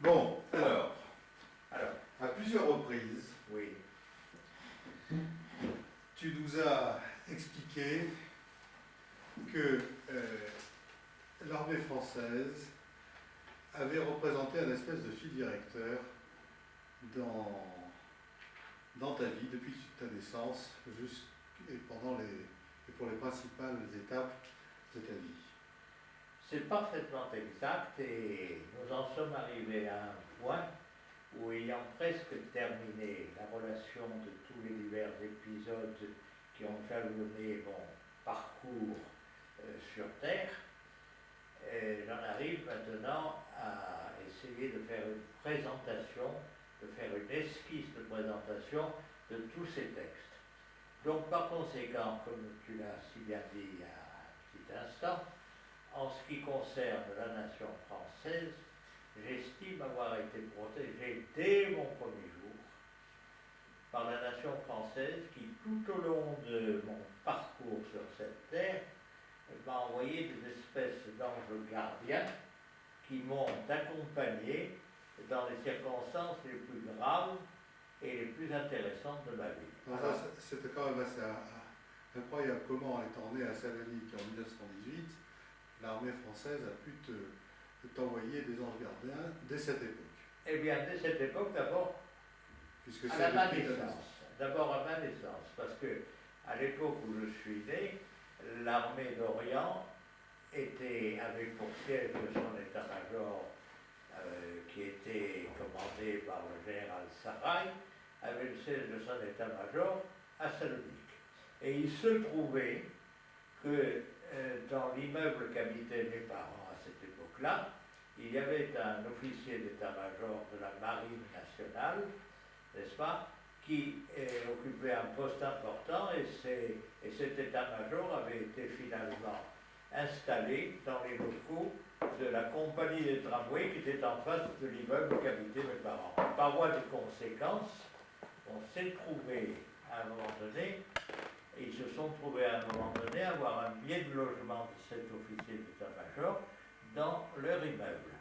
Bon, alors, à plusieurs reprises, Oui. tu nous as expliqué que l'armée française avait représenté un espèce de fil directeur dans ta vie, depuis ta naissance, et pour les principales étapes de ta vie. C'est parfaitement exact et nous en sommes arrivés à un point où, ayant presque terminé la relation de tous les divers épisodes qui ont jalonné mon parcours sur Terre, j'en arrive maintenant à essayer de faire une présentation, de faire une esquisse de présentation de tous ces textes. Donc par conséquent, comme tu l'as si bien dit il y a un petit instant, en ce qui concerne la nation française, j'estime avoir été protégé dès mon premier jour par la nation française qui, tout au long de mon parcours sur cette terre, m'a envoyé des espèces d'anges gardiens qui m'ont accompagné dans les circonstances les plus graves et les plus intéressantes de ma vie. C'était quand même assez incroyable comment, étant né à Salonique en 1918, l'armée française a pu t'envoyer des anges gardiens dès cette époque. Eh bien, dès cette époque, d'abord, à ma naissance. D'abord à ma naissance, parce que à l'époque où je suis né, l'armée d'Orient avait pour siège son état-major qui était commandé par le général Sarraï, avait le siège de son état-major à Salonique. Et il se trouvait que dans l'immeuble qu'habitaient mes parents à cette époque-là, il y avait un officier d'état-major de la Marine nationale, n'est-ce pas, qui occupait un poste important et cet état-major avait été finalement installé dans les locaux de la compagnie des tramways qui était en face de l'immeuble qu'habitaient mes parents. Par voie de conséquence, on s'est trouvé à un moment donné, et ils se sont trouvés à un moment donné à avoir un billet de logement de cet officier d'état-major dans leur immeuble.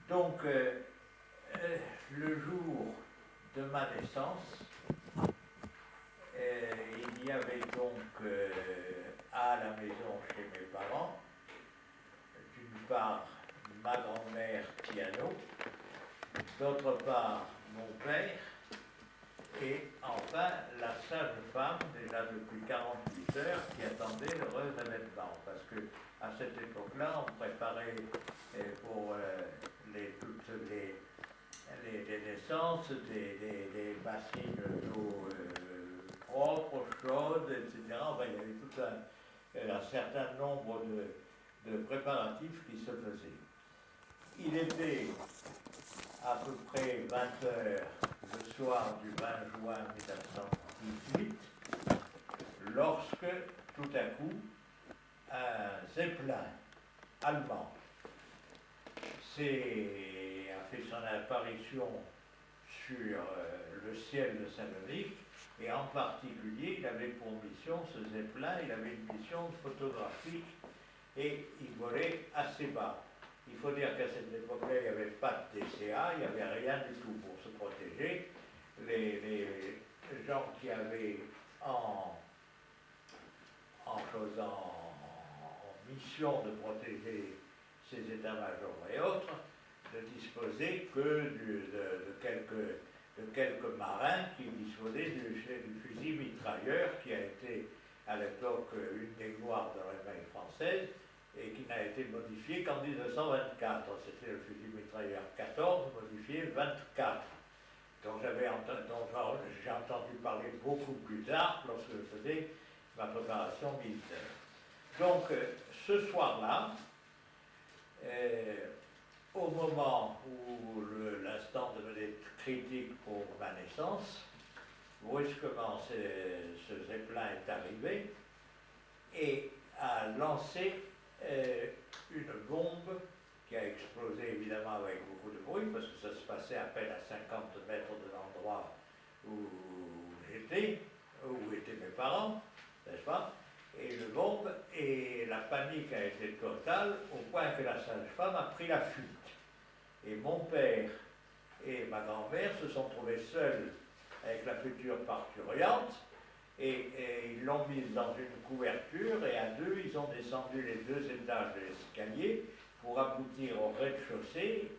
Donc, le jour de ma naissance, il y avait donc à la maison chez mes parents, d'une part ma grand-mère Piano, d'autre part mon père, et enfin la sage femme, déjà depuis 48 heures, qui attendait l'heureux événement. Parce que à cette époque-là, on préparait pour toutes les naissances des bassines d'eau propres, chaudes, etc. Enfin, il y avait tout un certain nombre de préparatifs qui se faisaient. Il était à peu près 20 heures le soir du 20 juin 1918, lorsque, tout à coup, un zeppelin allemand a fait son apparition sur le ciel de Salonique, et en particulier, il avait pour mission, ce zeppelin, il avait une mission photographique, et il volait assez bas. Il faut dire qu'à cette époque-là, il n'y avait pas de DCA, il n'y avait rien du tout pour se protéger. Les gens qui avaient en mission de protéger ces états-majors et autres, ne disposaient que de quelques marins qui disposaient du fusil mitrailleur qui a été à l'époque une des gloires de l'armée française, et qui n'a été modifié qu'en 1924. C'était le fusil mitrailleur 14, modifié 24, dont j'ai entendu parler beaucoup plus tard lorsque je faisais ma préparation militaire. Donc, ce soir-là, au moment où l'instant devenait critique pour ma naissance, brusquement, ce zeppelin est arrivé et a lancé une bombe qui a explosé évidemment avec beaucoup de bruit, parce que ça se passait à peine à 50 mètres de l'endroit où j'étais, où étaient mes parents, n'est-ce pas? Et une bombe, et la panique a été totale, au point que la sage-femme a pris la fuite. Et mon père et ma grand-mère se sont trouvés seuls avec la future parturiente et ils l'ont mise dans une couverture et à deux, ils ont descendu les 2 étages de l'escalier pour aboutir au rez-de-chaussée,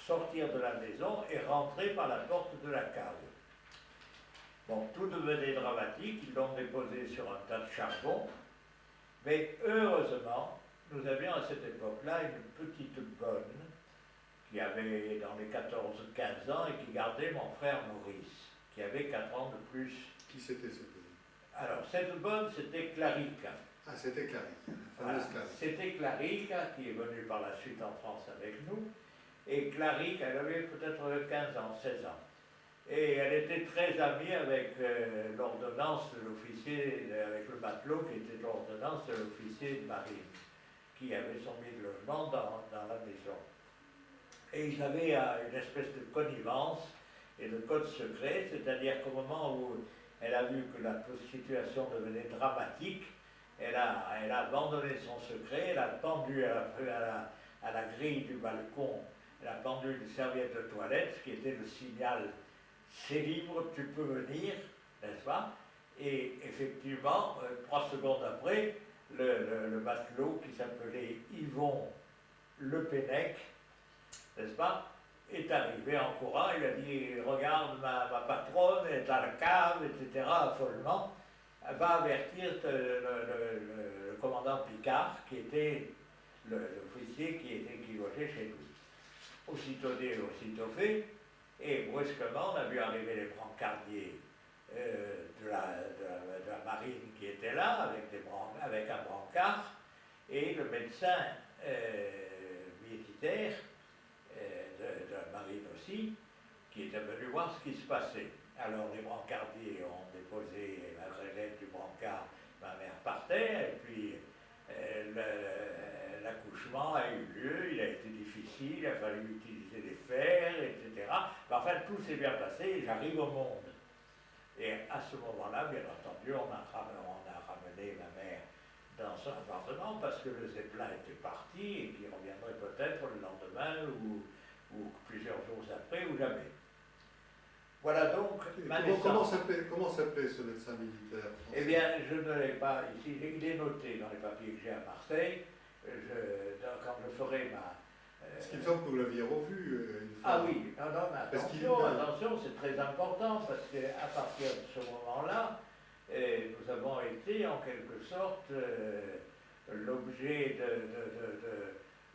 sortir de la maison et rentrer par la porte de la cave. Bon, tout devenait dramatique, ils l'ont déposé sur un tas de charbon, mais heureusement, nous avions à cette époque-là une petite bonne qui avait dans les 14-15 ans et qui gardait mon frère Maurice, qui avait 4 ans de plus. Qui c'était cette bonne? Alors, cette bonne, c'était Clarica. Ah, c'était Clarica, la Voilà. fameuse Clarica. C'était Clarica qui est venue par la suite en France avec nous. Et Clarica, elle avait peut-être 15 ans, 16 ans. Et elle était très amie avec l'ordonnance de l'officier, avec le matelot qui était l'ordonnance de l'officier de marine, qui avait son de logement dans la maison. Et ils avaient une espèce de connivence et de code secret, c'est-à-dire qu'au moment où elle a vu que la situation devenait dramatique, elle a abandonné son secret, elle a pendu à la grille du balcon, elle a pendu une serviette de toilette, qui était le signal « c'est libre, tu peux venir », n'est-ce pas? Et effectivement, 3 secondes après, le matelot qui s'appelait Yvon Le Pennec, n'est-ce pas, est arrivé en courant, il a dit « regarde, ma patronne est à la cave, etc. » affolement, va avertir le commandant Picard, qui était l'officier qui logeait chez lui. Aussitôt dit, aussitôt fait, et brusquement, on a vu arriver les brancardiers de la marine qui étaient là, avec un brancard, et le médecin militaire de la marine aussi, qui était venu voir ce qui se passait. Alors les brancardiers ont déposé la grêlette du brancard, ma mère partait, et puis l'accouchement a eu lieu, il a été difficile, il a fallu utiliser des fers, etc. Mais enfin, tout s'est bien passé et j'arrive au monde. Et à ce moment-là, bien entendu, on a ramené ma mère dans son appartement parce que le Zeppelin était parti et qu'il reviendrait peut-être le lendemain ou plusieurs jours après ou jamais. Voilà donc ma naissance. Comment s'appelait ce médecin militaire français? Eh bien, je ne l'ai pas ici, il est noté dans les papiers que j'ai à Marseille. Quand je ferai ma... Parce qu'il me semble que vous l'aviez revu une fois. Ah oui, non, mais attention, c'est très important, parce qu'à partir de ce moment-là, nous avons été en quelque sorte l'objet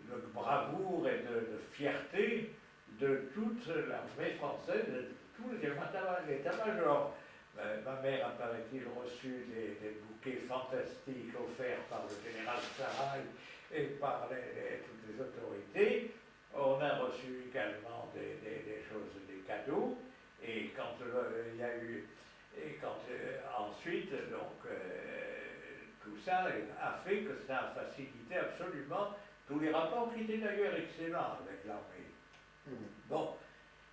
de bravoure et de fierté de toute l'armée française, de tous les états-majors. Ma mère a, paraît-il, reçu des bouquets fantastiques offerts par le général Sarrail et par toutes les autorités. On a reçu également des choses, des cadeaux, et quand il y a eu, ensuite, donc, tout ça a fait que ça a facilité absolument tous les rapports qui étaient d'ailleurs excellents avec l'armée. Bon,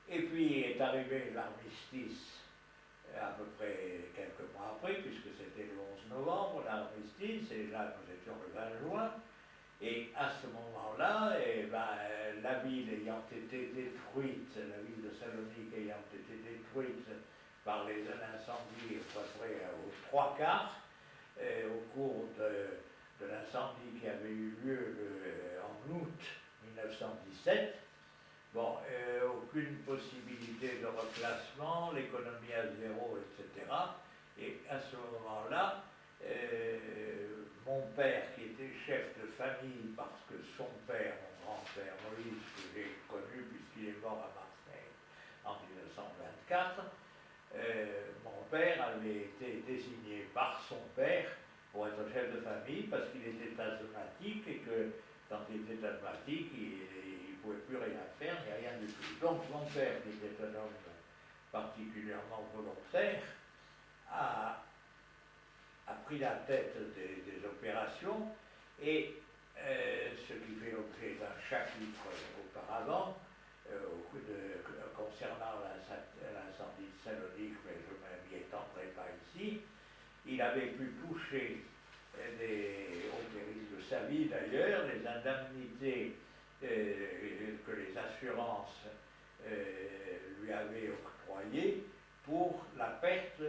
et puis est arrivé l'armistice à peu près quelques mois après, puisque c'était le 11 novembre, l'armistice, et là nous étions le 20 juin. Et à ce moment-là, la ville ayant été détruite, la ville de Salonique ayant été détruite par l'incendie à peu près aux 3/4, au cours de l'incendie qui avait eu lieu en août 1917, bon, aucune possibilité de reclassement, l'économie à zéro, etc. Et à ce moment-là, mon père, qui était chef de famille, parce que son père, mon grand-père Moïse, que j'ai connu puisqu'il est mort à Marseille en 1924, mon père avait été désigné par son père pour être chef de famille parce qu'il était asthmatique et que quand il était asthmatique, il ne pouvait plus rien faire, ni rien du tout. Donc mon père, qui était un homme particulièrement volontaire, a pris la tête des opérations et ce qui fait l'objet d'un chapitre auparavant concernant l'incendie de Salonique, mais je ne m'y étendrai pas ici, il avait pu toucher au péril de sa vie d'ailleurs, les indemnités que les assurances lui avaient octroyées pour la perte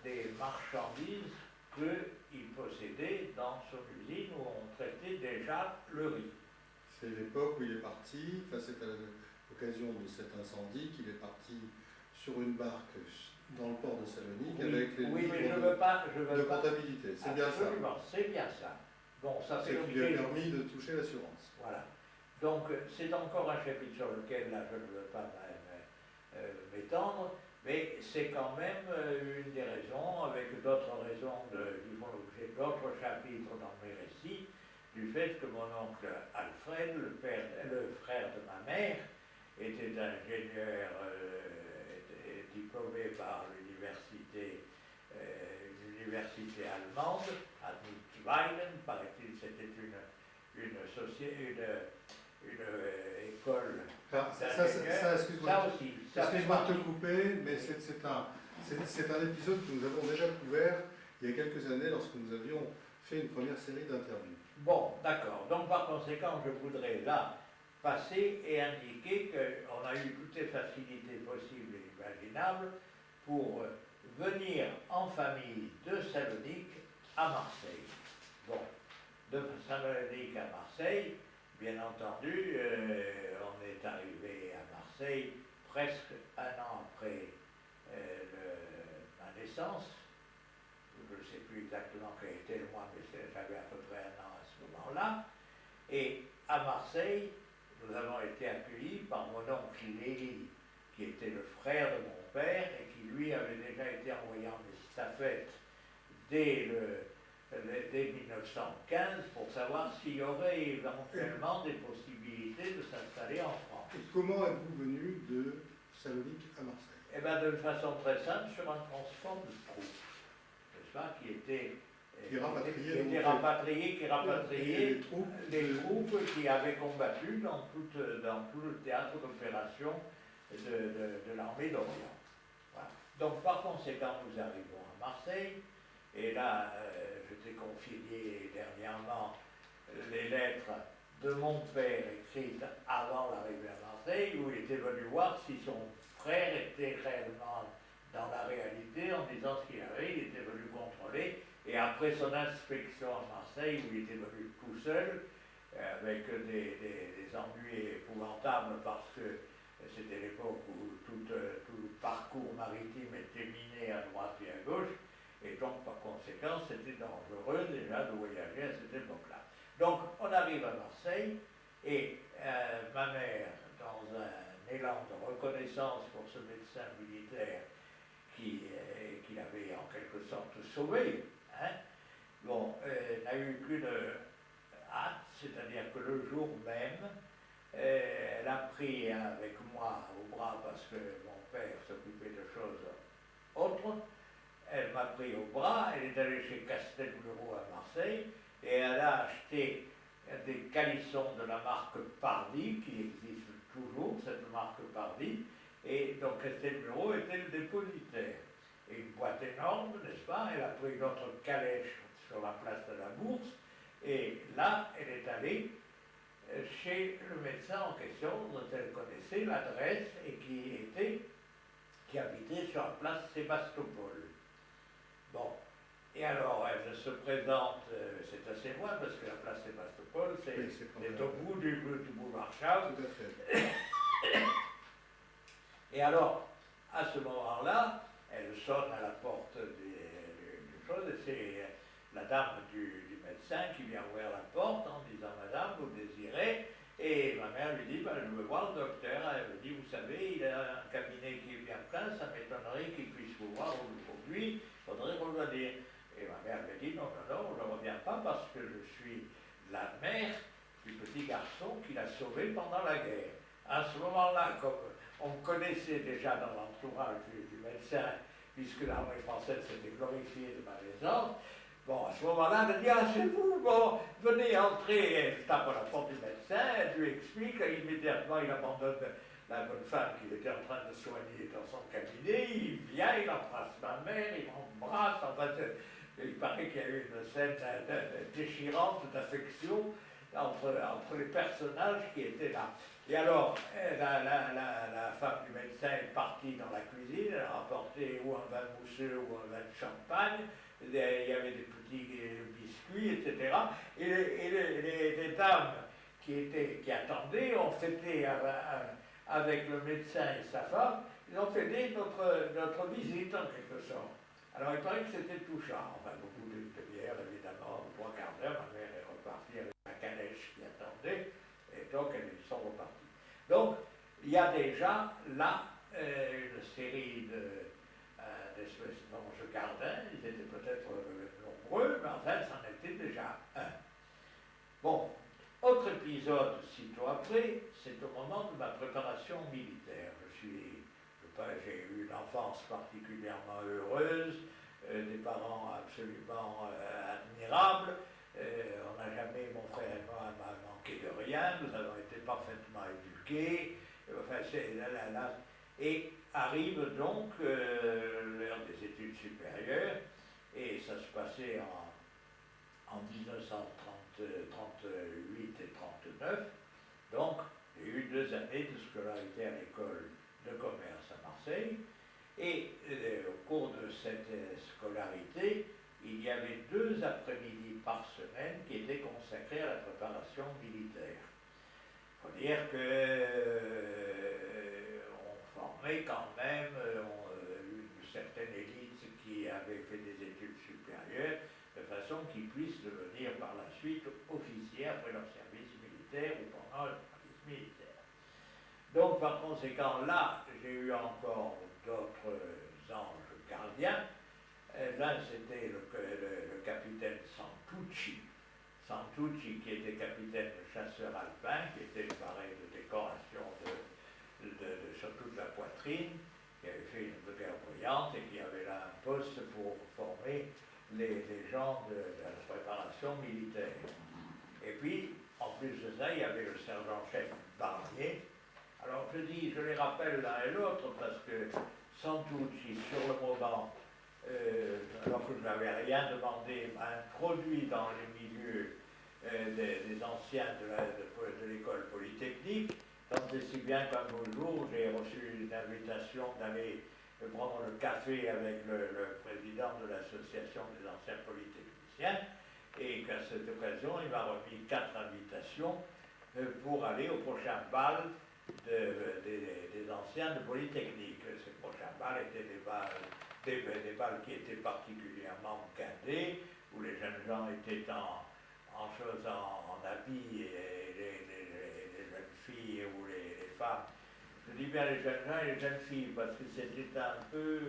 des marchandises qu'il possédait dans son usine où on traitait déjà le riz. C'est l'époque où il est parti, enfin c'est à l'occasion de cet incendie qu'il est parti sur une barque dans le port de Salonique avec les livres de comptabilité. C'est bien ça. Absolument, c'est bien ça. Bon, ça fait qui lui a permis de toucher l'assurance. Voilà. Donc c'est encore un chapitre sur lequel là je ne veux pas m'étendre, mais c'est quand même une des raisons, avec d'autres raisons qui font l'objet d'autres chapitres dans mes récits, du fait que mon oncle Alfred, le frère de ma mère, était ingénieur diplômé par l'université allemande, à Nidweilen, paraît-il, c'était une école d'ingénieurs. Excuse-moi de te couper, mais c'est un épisode que nous avons déjà couvert il y a quelques années lorsque nous avions fait une première série d'interviews. Bon, d'accord. Donc par conséquent, je voudrais là passer et indiquer qu'on a eu toutes les facilités possibles et imaginables pour venir en famille de Salonique à Marseille. Bon, de Salonique à Marseille, bien entendu, on est arrivé à Marseille presque un an après ma naissance. Je ne sais plus exactement quel était le mois, mais j'avais à peu près un an à ce moment-là. Et à Marseille, nous avons été accueillis par mon oncle Lélie, qui était le frère de mon père et qui lui avait déjà été envoyé en estafette dès 1915 pour savoir s'il y aurait éventuellement des possibilités de s'installer en France. Et comment êtes-vous venu de Salonique à Marseille? Eh bien, de façon très simple, sur un transport de troupes, n'est-ce pas, qui rapatriait les troupes qui avaient combattu dans tout le théâtre d'opération de l'armée d'Orient. Voilà. Donc, par conséquent, nous arrivons à Marseille, et là, je t'ai confié dernièrement les lettres de mon père écrites avant l'arrivée à Marseille, où il était venu voir si son frère était réellement dans la réalité, en disant ce qu'il avait, il était venu contrôler, et après son inspection à Marseille, où il était venu tout seul, avec des ennuis épouvantables, parce que c'était l'époque où tout le parcours maritime était miné à droite et à gauche, et donc par conséquent c'était dangereux déjà de voyager à cette époque-là. Donc on arrive à Marseille, et ma mère, dans un élan de reconnaissance pour ce médecin militaire qui l'avait en quelque sorte sauvé, hein, bon, n'a eu qu'une hâte, c'est-à-dire que le jour même, elle a pris avec moi au bras, parce que mon père s'occupait de choses autres, elle m'a pris au bras, elle est allée chez Castelbureau à Marseille, et elle a acheté des calissons de la marque Pardy, qui existe toujours, cette marque Pardy, et donc Castelbureau était le dépositaire. Et une boîte énorme, n'est-ce pas? Elle a pris notre calèche sur la place de la Bourse, et là, elle est allée chez le médecin en question, dont elle connaissait l'adresse et qui habitait sur la place Sébastopol. Bon, et alors elle se présente, c'est assez loin parce que la place Sébastopol, c'est au bout du boulevard Charles. Tout à fait. Et alors, à ce moment-là, elle sonne à la porte du chose, et c'est la dame du médecin qui vient ouvrir la porte en disant « Madame, vous désirez ?» Et ma mère lui dit « Je veux voir le docteur. » Elle me dit « Vous savez, il a un cabinet qui est bien plein, ça m'étonnerait qu'il puisse vous voir aujourd'hui, il faudrait revenir. » Et ma mère me dit « Non, je ne reviens pas parce que je suis la mère du petit garçon qu'il a sauvé pendant la guerre. » À ce moment-là, comme on me connaissait déjà dans l'entourage du médecin, puisque l'armée française s'était glorifiée de ma naissance, bon, à ce moment-là, elle dit « Ah, c'est vous, bon, venez entrer. » Elle tape à la porte du médecin, elle lui explique, immédiatement il abandonne la bonne femme qu'il était en train de soigner dans son cabinet, il vient, il embrasse ma mère, il m'embrasse, enfin, il paraît qu'il y a eu une scène déchirante d'affection, entre les personnages qui étaient là. Et alors, la femme du médecin est partie dans la cuisine, elle a rapporté ou un vin mousseux ou un vin de champagne, il y avait des petits biscuits, etc. Et les dames qui attendaient ont fêté avec le médecin et sa femme, ils ont fêté notre visite en quelque sorte. Alors il paraît que c'était touchant, enfin beaucoup de bière évidemment, 3/4 d'heure, ma mère est repartie avec la calèche qui attendait, et donc elles sont reparties. Donc il y a déjà là une série d'espèces d'anges gardins, ils étaient peut-être nombreux, mais enfin c'en était déjà un. Bon, autre épisode sitôt après, c'est au moment de ma préparation militaire. J'ai eu une enfance particulièrement heureuse, des parents absolument admirables. On n'a jamais, mon frère et moi, manqué de rien. Nous avons été parfaitement éduqués. Enfin, et arrive donc l'heure des études supérieures, et ça se passait en 1938 et 39. Donc, j'ai eu 2 années de scolarité à l'école de commerce à Marseille, et au cours de cette scolarité, il y avait 2 après-midi par semaine qui étaient consacrés à la préparation militaire. Il faut dire qu'on formait quand même une certaine élite qui avait fait des études supérieures, de façon qu'ils puissent devenir par la suite officiers après leur service militaire ou pendant leur service militaire. Donc, par conséquent, là, j'ai eu encore d'autres anges gardiens. L'un, c'était le capitaine Santucci, qui était capitaine de chasseurs alpins, qui était paré de décoration sur toute la poitrine, qui avait fait une guerre brillante et qui avait là un poste pour former les gens de la préparation militaire. Et puis, en plus de ça, il y avait le sergent-chef Barnier. Alors je les rappelle l'un et l'autre parce que Santucci, sur le moment, alors que je n'avais rien demandé, m'a introduit dans les milieux des anciens de l'école polytechnique, tant et si bien qu'un beau jour, j'ai reçu une invitation d'aller prendre le café avec le président de l'association des anciens polytechniciens, et qu'à cette occasion, il m'a remis 4 invitations pour aller au prochain bal des anciens de Polytechnique. Ces prochains bals étaient des bals qui étaient particulièrement guindés, où les jeunes gens étaient en habits, et les jeunes filles ou les femmes. Je dis bien les jeunes gens et les jeunes filles, parce que c'était un peu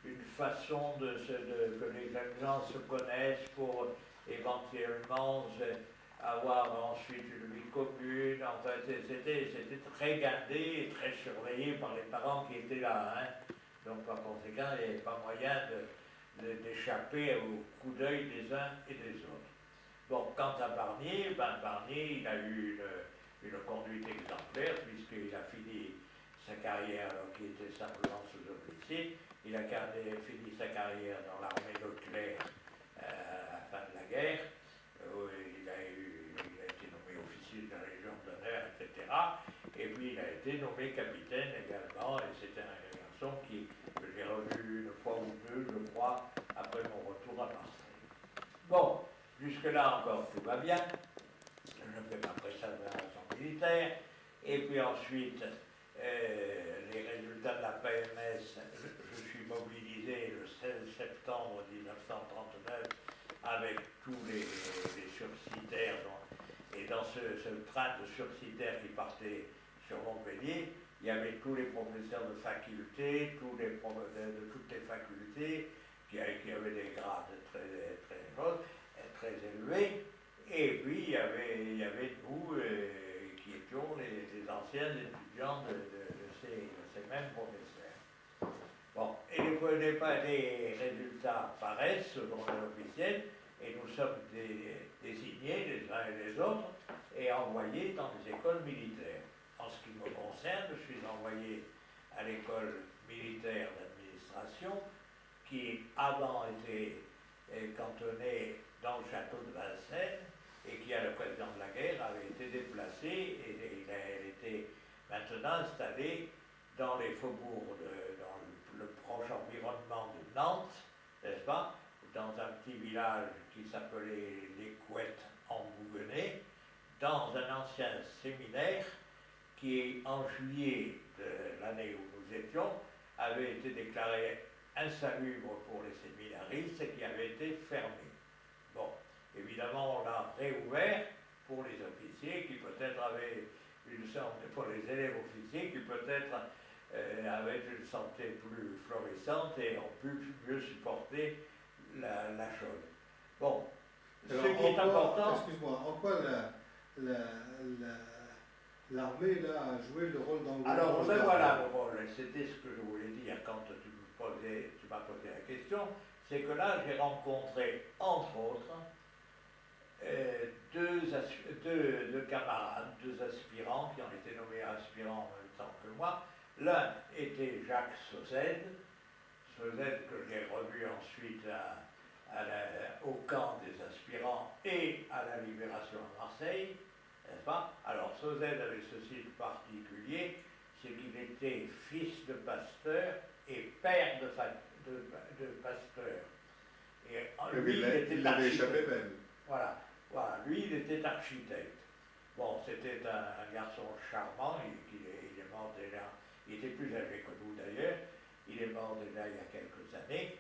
une façon que les jeunes gens se connaissent pour éventuellement avoir ensuite une vie commune. Enfin, c'était très gardé et très surveillé par les parents qui étaient là. Hein. Donc, par conséquent, il n'y avait pas moyen d'échapper au coup d'œil des uns et des autres. Bon, quant à Barnier, Barnier, il a eu une conduite exemplaire, puisqu'il a fini sa carrière, alors qu'il était simplement sous-officier. Il a fini sa carrière dans l'armée Leclerc à la fin de la guerre. Il a été nommé officier de la Légion d'honneur, etc. Et puis il a été nommé capitaine également, et c'est un garçon que j'ai revu une fois ou deux, je crois, après mon retour à Marseille. Bon, jusque-là encore tout va bien. Je fais ma préparation militaire, et puis ensuite, les résultats de la PMS, je suis mobilisé le 16 septembre 1939 avec tous les sursitaires. Et dans ce train de sursitaires qui partait sur Montpellier, il y avait tous les professeurs de faculté, de toutes les facultés, qui avaient des grades très élevés. Et puis il y avait nous qui étions les anciens étudiants de ces mêmes professeurs. Bon, et les résultats apparaissent selon l'officiel, et nous sommes désignés les uns et les autres et envoyés dans les écoles militaires. En ce qui me concerne, je suis envoyé à l'école militaire d'administration, qui avant était cantonnée dans le château de Vincennes, et qui, à l'occasion de la guerre, avait été déplacée et elle était maintenant installée dans les faubourgs, dans le proche environnement de Nantes, n'est-ce pas, dans un petit village qui s'appelait les Couettes en Bouguenais, dans un ancien séminaire qui, en juillet de l'année où nous étions, avait été déclaré insalubre pour les séminaristes et qui avait été fermé. Bon, évidemment, on l'a réouvert pour les officiers qui peut-être avaient une santé, pour les élèves officiers qui peut-être avaient une santé plus florissante et ont pu mieux supporter la chose. Bon, alors, ce qui est important... Excuse-moi, en quoi l'armée là a joué le rôle d'engagement? Alors, ben voilà le rôle, c'était ce que je voulais dire quand tu m'as posé la question, c'est que là j'ai rencontré, entre autres, deux camarades, deux aspirants qui ont été nommés aspirants en même temps que moi. L'un était Jacques Sauzède que j'ai revu ensuite au camp des aspirants et à la Libération à Marseille, n'est-ce pas? Alors Sauzède avait ceci de particulier, c'est qu'il était fils de pasteur et père de pasteur. Et lui, il avait échappé même. Voilà, lui il était architecte. Bon, c'était un garçon charmant, il est mort déjà, il était plus âgé que nous d'ailleurs, il est mort déjà il y a quelques années,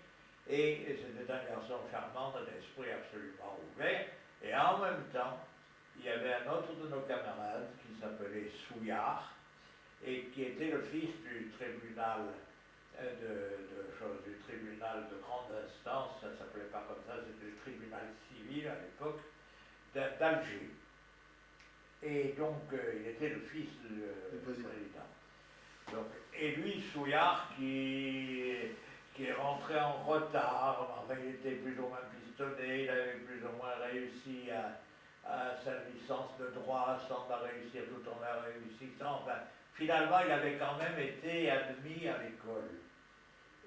et c'était un garçon charmant d'un esprit absolument ouvert, et en même temps, il y avait un autre de nos camarades qui s'appelait Souillard, et qui était le fils du tribunal du tribunal de grande instance, ça ne s'appelait pas comme ça, c'était le tribunal civil à l'époque, d'Alger. Et donc, il était le fils du président. Donc, et lui, Souillard, qui est rentré en retard, enfin, il était plus ou moins pistonné, il avait plus ou moins réussi à sa licence de droit sans la réussir tout en la réussissant. Enfin, finalement, il avait quand même été admis à l'école.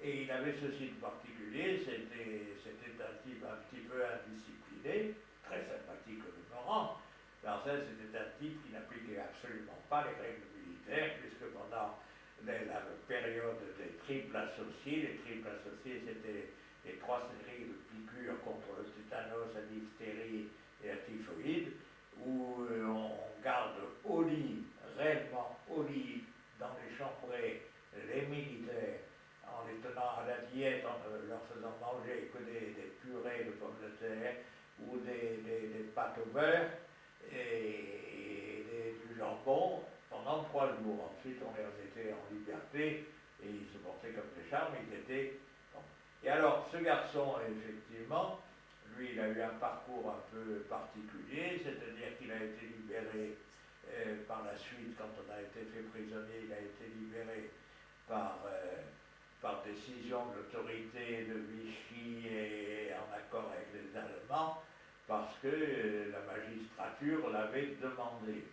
Et il avait ceci de particulier, c'était un type un petit peu indiscipliné, très sympathique au demeurant. Marcel, c'était un type qui n'appliquait absolument pas les règles militaires, puisque pendant la période des triples associés, c'était les 3 séries de piqûres contre le tétanos, la diphtérie et la typhoïde, où on garde au lit, réellement au lit, dans les chambrées, les militaires, en les tenant à la diète, en ne leur faisant manger que des purées de pommes de terre ou des pâtes au beurre et du jambon pendant 3 jours. Ensuite, on les mettait en liberté et ils se portaient comme des chars, mais ils étaient... Bon. Et alors, ce garçon, effectivement, lui, il a eu un parcours un peu particulier, c'est-à-dire qu'il a été libéré par la suite, quand on a été fait prisonnier, il a été libéré par décision de l'autorité de Vichy et en accord avec les Allemands, parce que la magistrature l'avait demandé.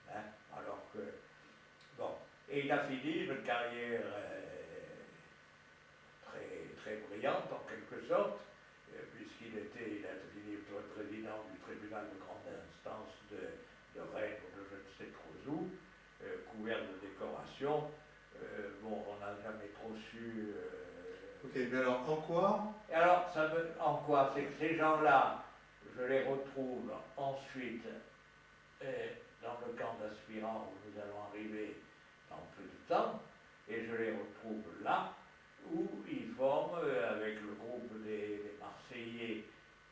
Hein, alors que... Bon. Et il a fini une carrière très, très brillante, en quelque sorte, puisqu'il a fini président du tribunal de grande instance de Rennes ou de je ne sais trop où, couvert de décorations. Bon, on n'a jamais trop su... Ok, mais alors en quoi? Alors, en quoi? C'est que ces gens-là, je les retrouve ensuite dans le camp d'aspirants où nous allons arriver dans peu de temps, et je les retrouve là, où ils forment, avec le groupe des Marseillais,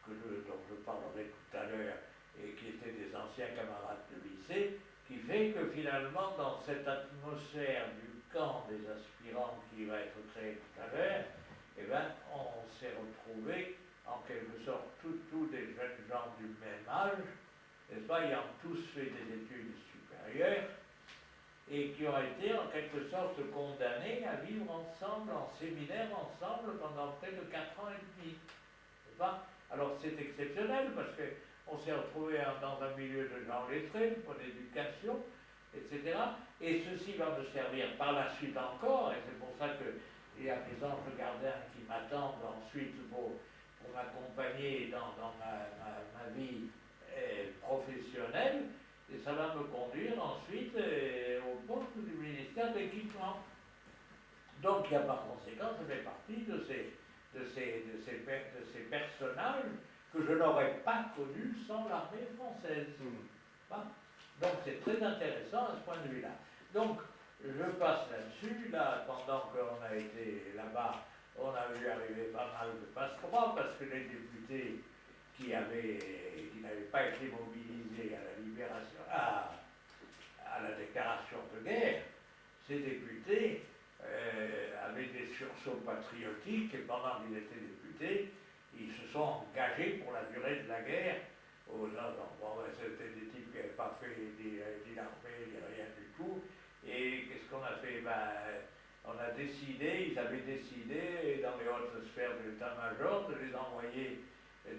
dont je parlerai tout à l'heure, et qui étaient des anciens camarades de lycée, qui fait que finalement, dans cette atmosphère du camp des aspirants qui va être créé tout à l'heure, eh ben, on s'est retrouvés en quelque sorte tous des jeunes gens du même âge, n'est-ce pas, ayant tous fait des études supérieures, et qui ont été en quelque sorte condamnés à vivre ensemble, en séminaire ensemble, pendant près de 4 ans et demi. N'est-ce pas? Alors c'est exceptionnel parce qu'on s'est retrouvés dans un milieu de gens lettrés, pour l'éducation, etc. Et ceci va me servir par la suite encore, et c'est pour ça qu'il y a des anges gardiens qui m'attendent ensuite pour m'accompagner dans ma vie professionnel, et ça va me conduire ensuite au poste du ministère de l'Équipement. Donc, il y a par conséquent, ça fait partie de ces personnages que je n'aurais pas connus sans l'armée française. Donc, c'est très intéressant à ce point de vue-là. Donc, je passe là-dessus. Là, pendant qu'on a été là-bas, on a vu arriver pas mal de passe-droits parce que les députés qui n'avaient pas été mobilisés à la libération, à la déclaration de guerre, ces députés avaient des sursauts patriotiques et pendant qu'ils étaient députés, ils se sont engagés pour la durée de la guerre. Bon, c'était des types qui n'avaient pas fait ni l'armée, ni rien du tout. Et qu'est-ce qu'on a fait? On a décidé, ils avaient décidé dans les hautes sphères de l'état-major de les envoyer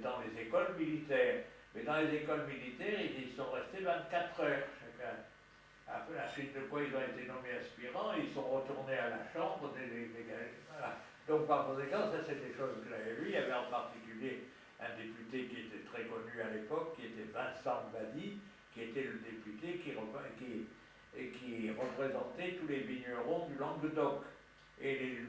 dans les écoles militaires. Mais dans les écoles militaires, ils sont restés 24 heures chacun. Après la suite de quoi ils ont été nommés aspirants, ils sont retournés à la chambre voilà. Donc par conséquent, ça c'est des choses que j'avais vues. Il y avait en particulier un député qui était très connu à l'époque, qui était Vincent Badi, qui était le député qui représentait tous les vignerons du Languedoc. Et les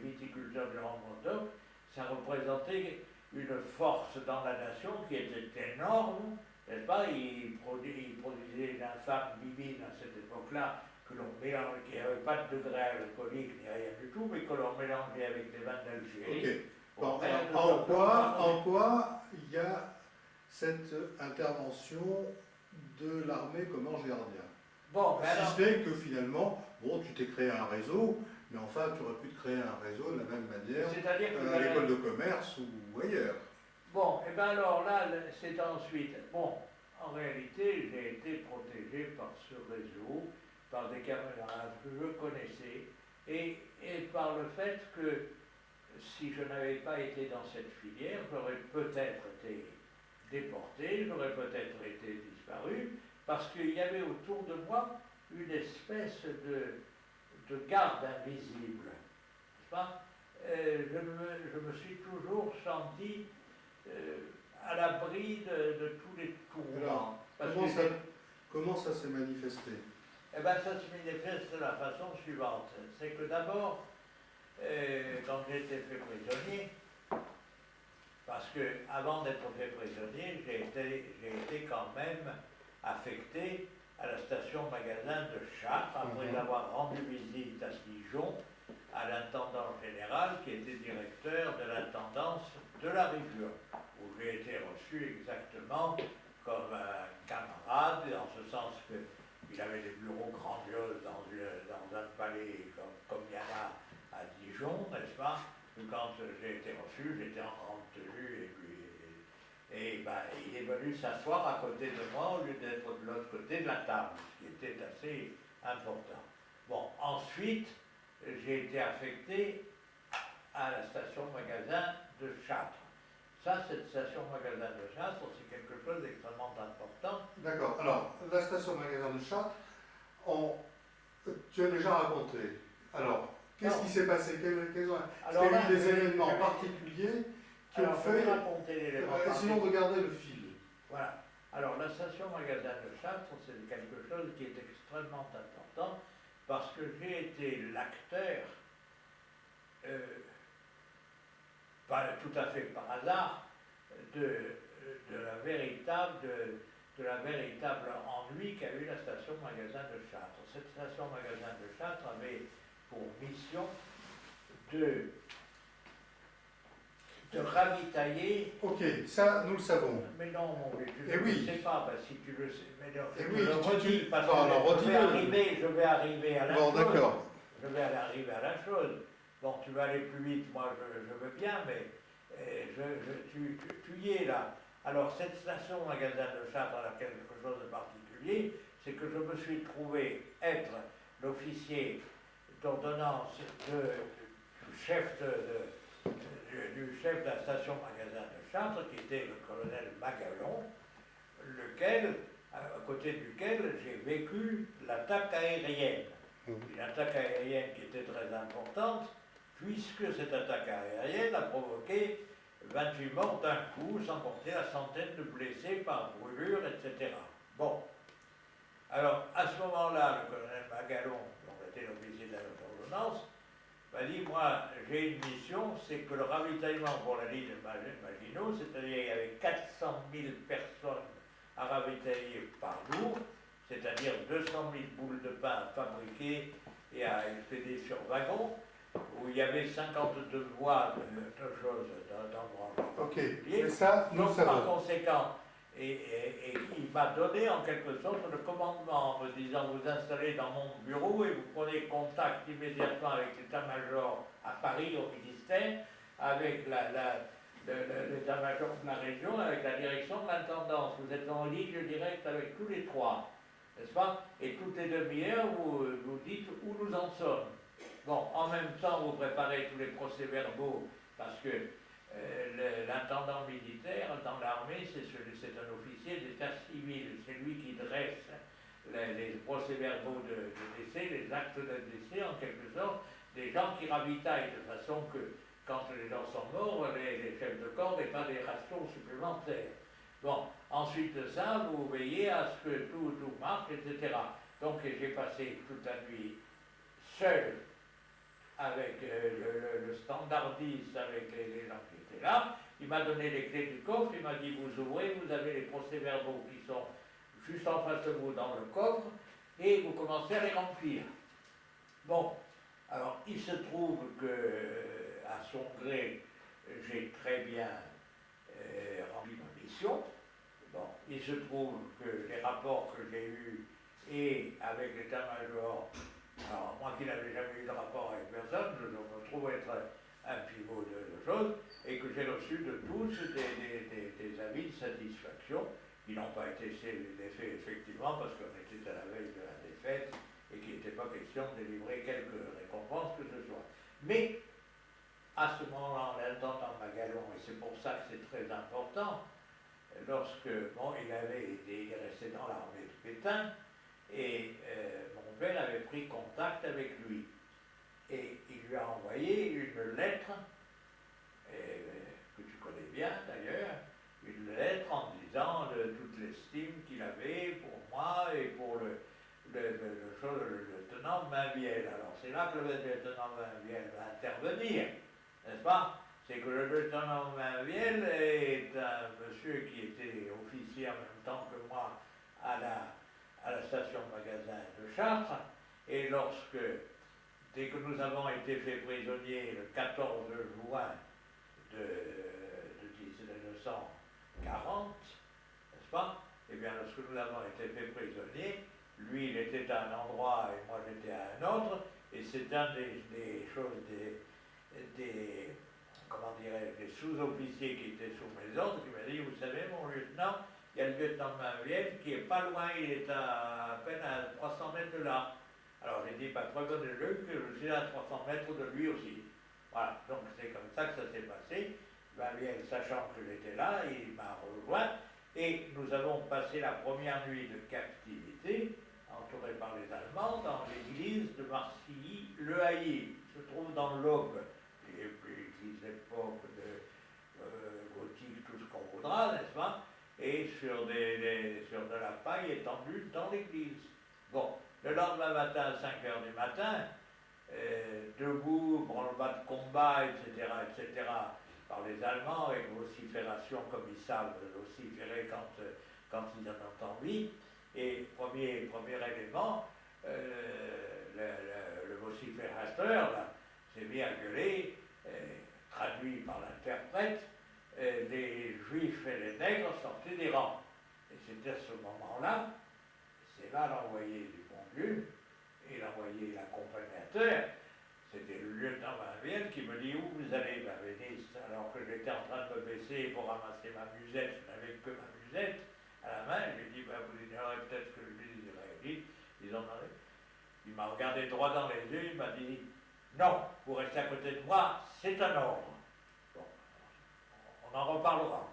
viticulteurs du Languedoc, ça représentait une force dans la nation qui était énorme, n'est-ce pas? Ils produisaient une infâme bibine à cette époque-là, que l'on mélangeait, qui n'avait pas de degré alcoolique ni rien du tout, mais que l'on mélangeait avec des vins d'Algérie. Okay. Bon, en quoi il y a cette intervention de l'armée comme ange gardien? Bon, si ce n'est que finalement, bon, tu t'es créé un réseau, mais enfin, tu aurais pu te créer un réseau de la même manière à l'école de commerce ou ailleurs. Bon, et bien alors là, c'est ensuite. Bon, en réalité, j'ai été protégé par ce réseau, par des camarades que je connaissais, et par le fait que si je n'avais pas été dans cette filière, j'aurais peut-être été déporté, j'aurais peut-être été disparu, parce qu'il y avait autour de moi une espèce de garde invisible, n'est-ce pas? Je me suis toujours senti à l'abri de tous les tourments. Comment ça s'est manifesté? Eh bien, ça se manifeste de la façon suivante. C'est que d'abord, quand j'ai été fait prisonnier, parce que avant d'être fait prisonnier, j'ai été quand même affecté à la station-magasin de Chartres, après avoir rendu visite à Dijon, à l'intendant général qui était directeur de l'intendance de la région, où j'ai été reçu exactement comme un camarade, en ce sens qu'il avait des bureaux grandioses dans un palais comme il y en a à Dijon, n'est-ce pas? Quand j'ai été reçu, j'étais en grande tenue et il est venu s'asseoir à côté de moi au lieu d'être de l'autre côté de la table, ce qui était assez important. Bon, ensuite, j'ai été affecté à la station-magasin de Chartres. Ça, cette station-magasin de Chartres, c'est quelque chose d'extrêmement important. D'accord. Alors, la station-magasin de Chartres, tu as déjà raconté. Alors, qu'est-ce qui s'est passé? Est-ce qu'il y a eu des événements particuliers qui ont fait... Essayons de regarder le fil. Voilà. Alors, la station-magasin de Chartres, c'est quelque chose qui est extrêmement important parce que j'ai été l'acteur, pas tout à fait par hasard, de la véritable ennui qu'a eu la station-magasin de Chartres. Cette station-magasin de Chartres avait pour mission de ravitailler... Ok, ça nous le savons. Mais non, mon vieux, tu ne sais pas, si tu le sais. Mais non, je le redis, parce que je vais arriver à la chose. D'accord. Je vais arriver à la chose. Bon, tu vas aller plus vite, moi je veux bien, mais tu y es là. Alors, cette station-magasin de Chartres a quelque chose de particulier, c'est que je me suis trouvé être l'officier d'ordonnance du chef de la station-magasin de Chartres, qui était le colonel Magalon, à côté duquel j'ai vécu l'attaque aérienne. Une attaque aérienne qui était très importante, puisque cette attaque aérienne a provoqué 28 morts d'un coup, sans compter la centaine de blessés par brûlure, etc. Bon. Alors, à ce moment-là, le colonel Magalon, dont était l'officier d'ordonnance, m'a dit, moi, j'ai une mission, c'est que le ravitaillement pour la ligne de Maginot, c'est-à-dire il y avait 400 000 personnes à ravitailler par jour, c'est-à-dire 200 000 boules de pain fabriquées et à expédier sur wagon, où il y avait 52 voies de choses dans le Ok, mais ça, nous savons. Par conséquent, et il m'a donné en quelque sorte le commandement en me disant vous installez dans mon bureau et vous prenez contact immédiatement avec l'état-major à Paris au ministère, avec l'état-major de la région, avec la direction de l'intendance. Vous êtes en ligne directe avec tous les trois, n'est-ce pas? Et toutes les demi-heures, vous dites où nous en sommes. Bon, en même temps, vous préparez tous les procès-verbaux, parce que l'intendant militaire dans l'armée, c'est un officier d'état civil, c'est lui qui dresse les procès-verbaux de décès, les actes de décès en quelque sorte, des gens qui ravitaillent, de façon que quand les gens sont morts, les chefs de corps n'aient pas des rations supplémentaires. Bon, ensuite de ça, vous veillez à ce que tout marche, etc. Donc j'ai passé toute la nuit seul avec le standardiste, avec les gens qui étaient là. Il m'a donné les clés du coffre, il m'a dit vous ouvrez, vous avez les procès-verbaux qui sont juste en face de vous dans le coffre, et vous commencez à les remplir. Bon, alors il se trouve que, à son gré, j'ai très bien rempli ma mission. Bon, il se trouve que les rapports que j'ai eus, et avec l'état-major, alors moi qui n'avais jamais eu de rapport avec personne, je me trouve être un pivot de choses, et que j'ai reçu de tous des avis de satisfaction, qui n'ont pas été faits effectivement, parce qu'on était à la veille de la défaite, et qu'il n'était pas question de délivrer quelques récompenses que ce soit. Mais, à ce moment-là, en l'intendant Magalon, et c'est pour ça que c'est très important, lorsque, bon, il est resté dans l'armée de Pétain, et mon père avait pris contact avec lui. Et il lui a envoyé une lettre, que tu connais bien d'ailleurs, une lettre en disant toute l'estime qu'il avait pour moi et pour le lieutenant Mainviel. Alors c'est là que le lieutenant Mainviel va intervenir, n'est-ce pas? C'est que le lieutenant Mainviel est un monsieur qui était officier en même temps que moi à la station-magasin de Chartres, et dès que nous avons été faits prisonniers le 14 juin de 1940, n'est-ce pas? Eh bien, lorsque nous avons été faits prisonniers, lui, il était à un endroit et moi, j'étais à un autre, et c'est un des choses, comment dirais-je, des sous-officiers qui étaient sous mes ordres, qui m'a dit, vous savez, mon lieutenant, il y a le lieutenant Mainviel qui est pas loin, il est à peine à 300 mètres de là. Alors j'ai dit, prévenez-le que je suis à 300 mètres de lui aussi. Voilà, donc c'est comme ça que ça s'est passé. Mainviel, sachant que j'étais là, il m'a rejoint, et nous avons passé la première nuit de captivité, entouré par les Allemands, dans l'église de Marcilly-le-Hailly, qui se trouve dans l'Aube. L'église d'époque de gothique, tout ce qu'on voudra, n'est-ce pas? Et sur de la paille étendue dans l'église. Bon, le lendemain matin, à 5 h du matin, debout, branle-bas de combat, etc., par les Allemands, avec vocifération comme ils savent vociférer quand ils en ont envie. Et premier élément, le vociférateur s'est mis à gueuler, traduit par l'interprète, les juifs et les nègres sortaient des rangs. Et c'était à ce moment-là, c'est là l'envoyé du bon Dieu, et l'envoyé l'accompagnateur, c'était le lieutenant Mainviel qui me dit où vous allez, ma Vénice, alors que j'étais en train de me baisser pour ramasser ma musette, je n'avais que ma musette à la main, je lui ai dit, vous ignorez peut-être que je dis israélites, il m'a regardé droit dans les yeux, il m'a dit, non, vous restez à côté de moi, c'est un ordre. Bon, on en reparlera.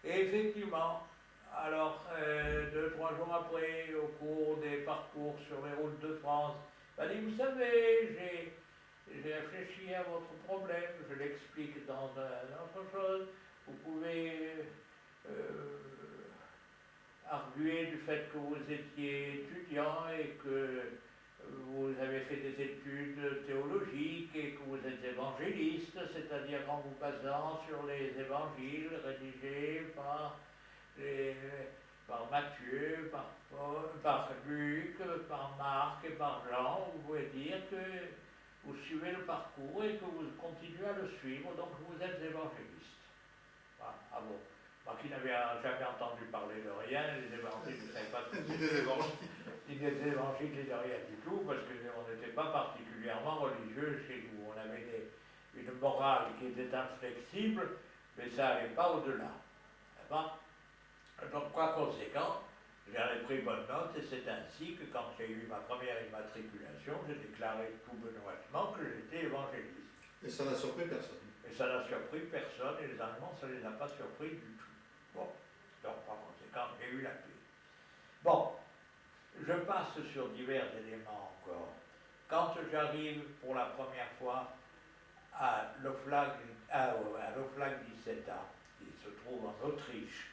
Et effectivement, alors 2-3 jours après, au cours des parcours sur les routes de France, il m'a dit, vous savez, j'ai réfléchi à votre problème, je l'explique dans autre chose. Vous pouvez arguer du fait que vous étiez étudiant et que vous avez fait des études théologiques et que vous êtes évangéliste, c'est-à-dire en vous basant sur les évangiles rédigés par Matthieu, par Luc, par Marc et par Jean. Vous pouvez dire que vous suivez le parcours et que vous continuez à le suivre, donc vous êtes évangéliste. Ah bon. Moi qui n'avais jamais entendu parler de rien, les évangiles, je ne savais pas ce que c'était. Ni des évangiles, ni de rien du tout, parce qu'on n'était pas particulièrement religieux chez nous. On avait une morale qui était inflexible, mais ça n'allait pas au-delà. Donc, par conséquent, j'en ai pris bonne note, et c'est ainsi que quand j'ai eu ma première immatriculation, j'ai déclaré tout benoîtement que j'étais évangéliste. Et ça n'a surpris personne. Et ça n'a surpris personne, et les Allemands, ça ne les a pas surpris du tout. Bon, donc par conséquent, j'ai eu la paix. Bon, je passe sur divers éléments encore. Quand j'arrive pour la première fois à l'Oflag 17A, qui se trouve en Autriche,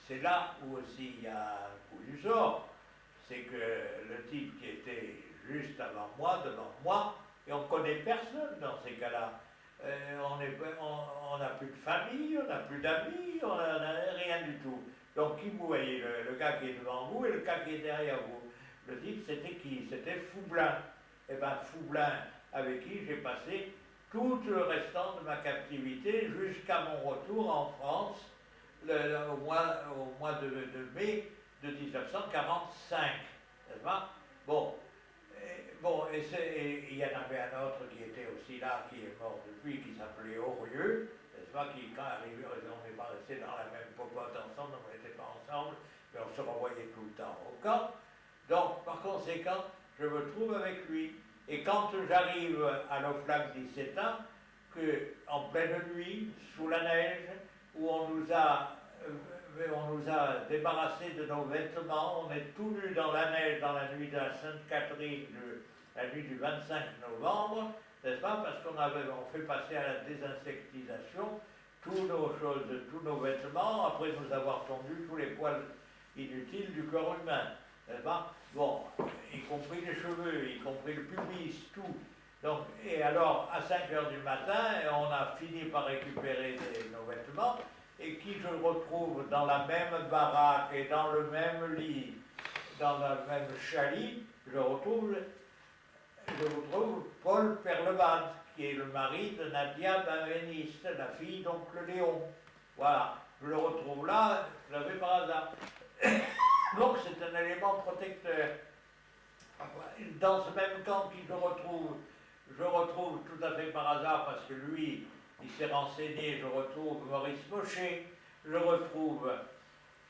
c'est là où aussi il y a un coup du sort. C'est que le type qui était juste avant moi, devant moi, et on ne connaît personne dans ces cas-là. On n'a plus de famille, on n'a plus d'amis, on n'a rien du tout. Donc qui vous voyez, le gars qui est devant vous et le gars qui est derrière vous. Le type, c'était qui? C'était Foublin. Et bien Foublin, avec qui j'ai passé tout le restant de ma captivité jusqu'à mon retour en France au mois de mai de 1945. N'est-ce pas? Bon, et il y en avait un autre qui était aussi là, qui est mort depuis, qui s'appelait Aurieux, n'est-ce pas, qui quand arrivé, on n'est pas resté dans la même popote ensemble, on n'était pas ensemble, mais on se revoyait tout le temps au camp. Donc, par conséquent, je me trouve avec lui. Et quand j'arrive à l'Oflag 17 ans, en pleine nuit, sous la neige, où on nous a débarrassés de nos vêtements, on est tout nus dans la neige dans la nuit de la Sainte-Catherine, la nuit du 25 novembre, n'est-ce pas, parce on fait passer à la désinsectisation tous nos vêtements, après nous avoir tondu tous les poils inutiles du corps humain, n'est-ce pas? Bon, y compris les cheveux, y compris le pubis, tout. Donc, et alors, à 5 h du matin, on a fini par récupérer nos vêtements, et qui je retrouve dans la même baraque et dans le même lit, dans le même chalit, je retrouve Paul Perlebad, qui est le mari de Nadia Benveniste, la fille d'oncle Léon. Voilà, je le retrouve là, je l'avais par hasard. Donc c'est un élément protecteur. Dans ce même camp je retrouve tout à fait par hasard, parce que lui, il s'est renseigné, je retrouve Maurice Mochet,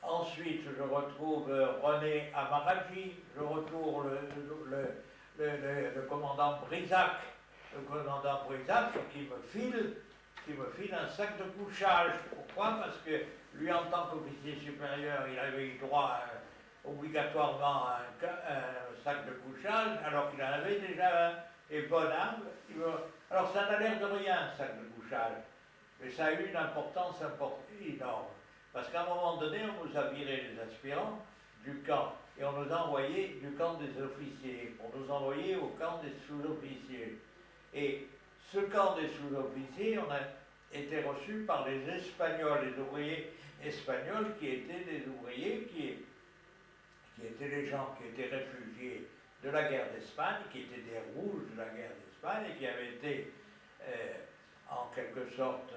ensuite je retrouve René Amaradji, je retrouve le commandant Brisac, qui me file un sac de couchage. Pourquoi? Parce que lui, en tant qu'officier supérieur, il avait eu droit obligatoirement à un sac de couchage, alors qu'il en avait déjà un. Et bonne âme, alors ça n'a l'air de rien, un sac de couchage, mais ça a eu une importance énorme. Parce qu'à un moment donné, on nous a viré les aspirants du camp, et on nous a envoyés du camp des officiers, pour nous envoyer au camp des sous-officiers. Et ce camp des sous-officiers, on a été reçu par les Espagnols, les ouvriers espagnols, qui étaient des ouvriers qui étaient les gens qui étaient réfugiés de la guerre d'Espagne, qui étaient des rouges de la guerre d'Espagne, et qui avaient été en quelque sorte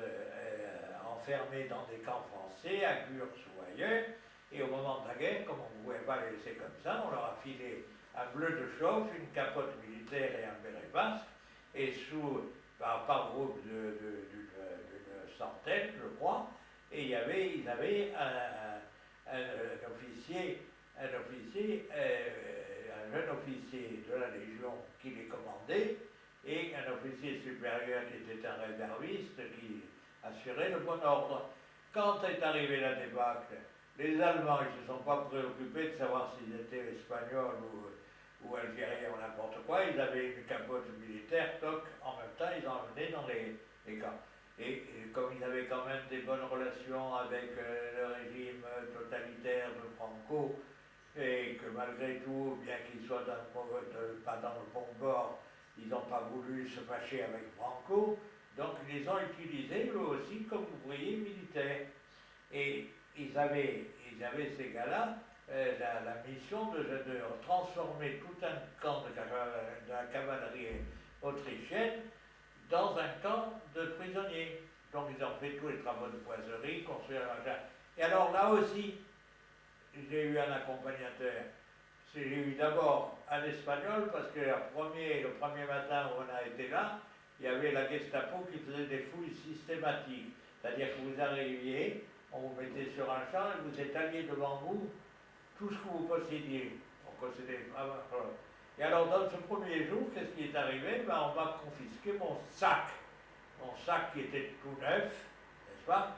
enfermés dans des camps français, à Gurs ou ailleurs, et au moment de la guerre, comme on ne pouvait pas les laisser comme ça, on leur a filé un bleu de chauffe, une capote militaire et un béret basque, et par groupe d'une centaine, je crois, et ils avaient un jeune officier de la Légion qui les commandait, et un officier supérieur qui était un réserviste qui assurait le bon ordre. Quand est arrivée la débâcle, les Allemands ne se sont pas préoccupés de savoir s'ils étaient espagnols ou algériens ou n'importe quoi. fois, ils avaient une capote militaire, toc, en même temps, ils emmenaient dans les camps. Et comme ils avaient quand même des bonnes relations avec le régime totalitaire de Franco, et que malgré tout, bien qu'ils soient pas dans le bon bord, ils n'ont pas voulu se fâcher avec Franco, donc ils les ont utilisés eux aussi comme ouvriers militaires. Et ils avaient ces gars-là, la mission de transformer tout un camp de la cavalerie autrichienne dans un camp de prisonniers. Donc ils ont fait tous les travaux de boiserie, construire un machin. Et alors là aussi, j'ai eu un accompagnateur. J'ai eu d'abord un Espagnol, parce que le premier matin où on a été là, il y avait la Gestapo qui faisait des fouilles systématiques. C'est-à-dire que vous arriviez, on vous mettait sur un champ et vous étaliez devant vous tout ce que vous possédiez. Et alors, dans ce premier jour, qu'est-ce qui est arrivé? Ben, on m'a confisqué mon sac qui était tout neuf, n'est-ce pas?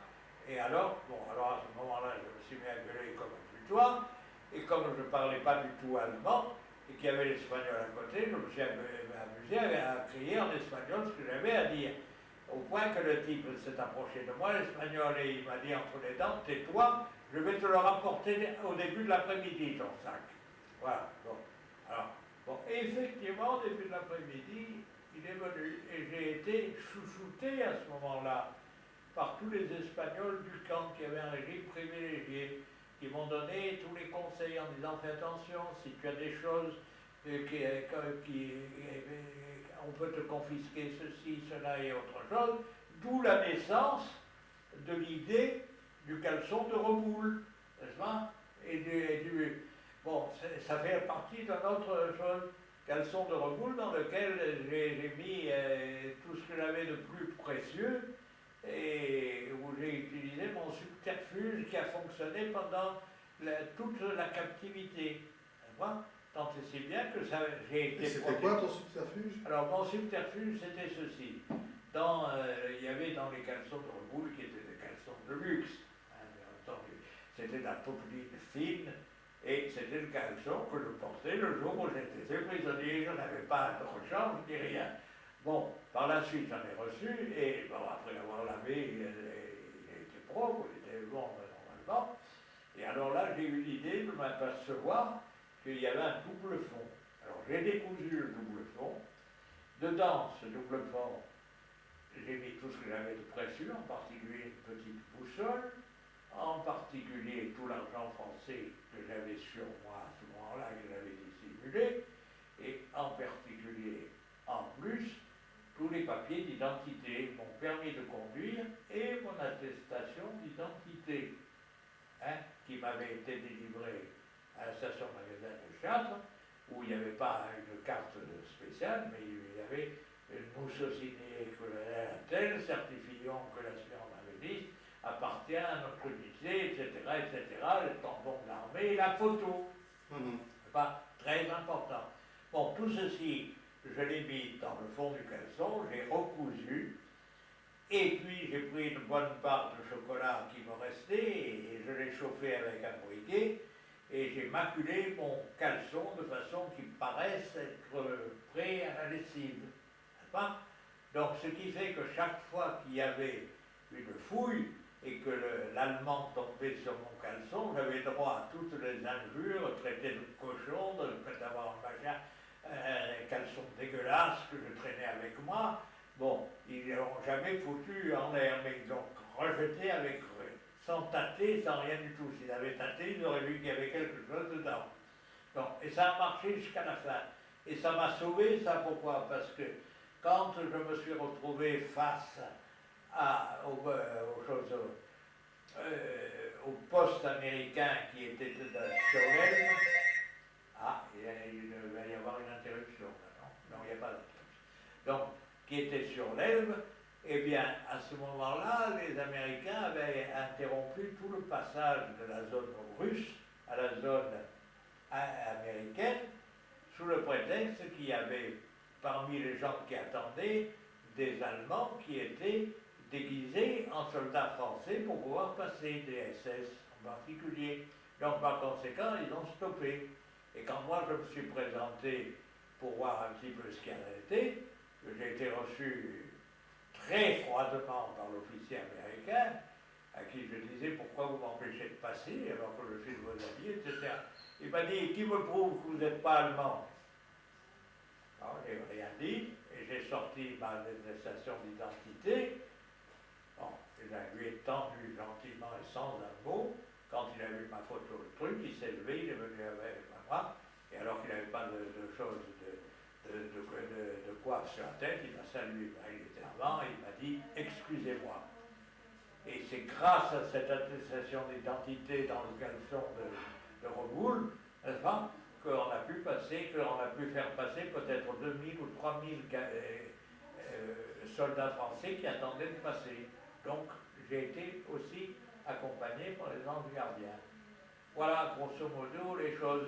Et alors, alors à ce moment-là, je me suis mis à gueuler comme un putois, et comme je ne parlais pas du tout allemand, et qu'il y avait l'espagnol à côté, je me suis amusé à crier en espagnol ce que j'avais à dire. Au point que le type s'est approché de moi, l'espagnol, et il m'a dit entre les dents, tais-toi, je vais te le rapporter au début de l'après-midi, ton sac. Voilà, bon. Alors, bon, et effectivement, au début de l'après-midi, il est venu, et j'ai été chouchouté à ce moment-là par tous les Espagnols du camp qui avaient un régime privilégié, qui m'ont donné tous les conseils en disant fais attention, si tu as des choses on peut te confisquer ceci, cela et autre chose, d'où la naissance de l'idée du caleçon de reboule, n'est-ce pas? Bon, ça fait partie d'une autre chose, caleçon de reboule, dans lequel j'ai mis tout ce que j'avais de plus précieux, et où j'ai utilisé mon subterfuge qui a fonctionné pendant toute la captivité. Tant et si bien que j'ai été... C'était quoi ton subterfuge? Alors mon subterfuge c'était ceci. Il y avait dans les caleçons de reboule qui étaient des caleçons de luxe, hein, bien entendu. C'était de la popeline fine, et c'était le caleçon que je portais le jour où j'étais fait prisonnier. Je n'avais pas de rechange ni rien. Bon, par la suite, j'en ai reçu, et bon, après l'avoir lavé, il était propre, il était bon normalement. Et alors là, j'ai eu l'idée de m'apercevoir qu'il y avait un double fond. Alors j'ai décousu le double fond. Dedans, ce double fond, j'ai mis tout ce que j'avais de précieux, en particulier une petite boussole, en particulier tout l'argent français que j'avais sur moi à ce moment-là, que j'avais dissimulé, et en particulier, en plus, tous les papiers d'identité, mon permis de conduire et mon attestation d'identité, hein, qui m'avait été délivrée à la station-magasin de Chartres, où il n'y avait pas une carte spéciale, mais il y avait une mousseaucinée que la telle, certifiant que l'assurance avait dit, appartient à notre unité, etc., le tampon de l'armée et la photo. C'est pas très important. Bon, tout ceci, je l'ai mis dans le fond du caleçon, j'ai recousu, et puis j'ai pris une bonne part de chocolat qui me restait, et je l'ai chauffé avec un briquet, et j'ai maculé mon caleçon de façon qu'il paraisse être prêt à la lessive. N'est-ce pas? Donc ce qui fait que chaque fois qu'il y avait une fouille, et que l'allemand tombait sur mon caleçon, j'avais droit à toutes les injures, traité de cochon, d'avoir un machin, un caleçon dégueulasse que je traînais avec moi. Bon, ils ne l'ont jamais foutu en l'air, mais ils l'ont rejeté sans tâter, sans rien du tout. S'ils avaient tâté, ils auraient vu qu'il y avait quelque chose dedans. Bon, et ça a marché jusqu'à la fin. Et ça m'a sauvé, ça pourquoi? Parce que quand je me suis retrouvé face au poste américain qui était sur l'Elbe. Ah, il va y avoir une interruption là, non? Non, il n'y a pas d'interruption. Donc, qui était sur l'Elbe, eh bien, à ce moment-là, les Américains avaient interrompu tout le passage de la zone russe à la zone américaine, sous le prétexte qu'il y avait, parmi les gens qui attendaient, des Allemands qui étaient déguisés en soldats français pour pouvoir passer, des SS en particulier. Donc par conséquent, ils ont stoppé. Et quand moi je me suis présenté pour voir un petit peu ce qu'il en était. J'ai été reçu très froidement par l'officier américain, à qui je disais pourquoi vous m'empêchez de passer alors que je suis de vos amis, etc. Il m'a dit qui me prouve que vous n'êtes pas allemand? Alors j'ai rien dit et j'ai sorti ma attestation d'identité. Bon, et je lui ai tendu gentiment et sans un mot. Quand il a vu ma photo, le truc, il s'est levé, il est venu avec moi, et alors qu'il n'avait pas de choses de coiffe sur la tête, il m'a salué militairement et il m'a dit « Excusez-moi ». Et c'est grâce à cette attestation d'identité dans le caleçon de Reboul, n'est-ce pas, qu'on a pu passer, qu'on a pu faire passer peut-être 2000 ou 3000 soldats français qui attendaient de passer. Donc j'ai été aussi accompagné par les anges gardiens. Voilà grosso modo les choses.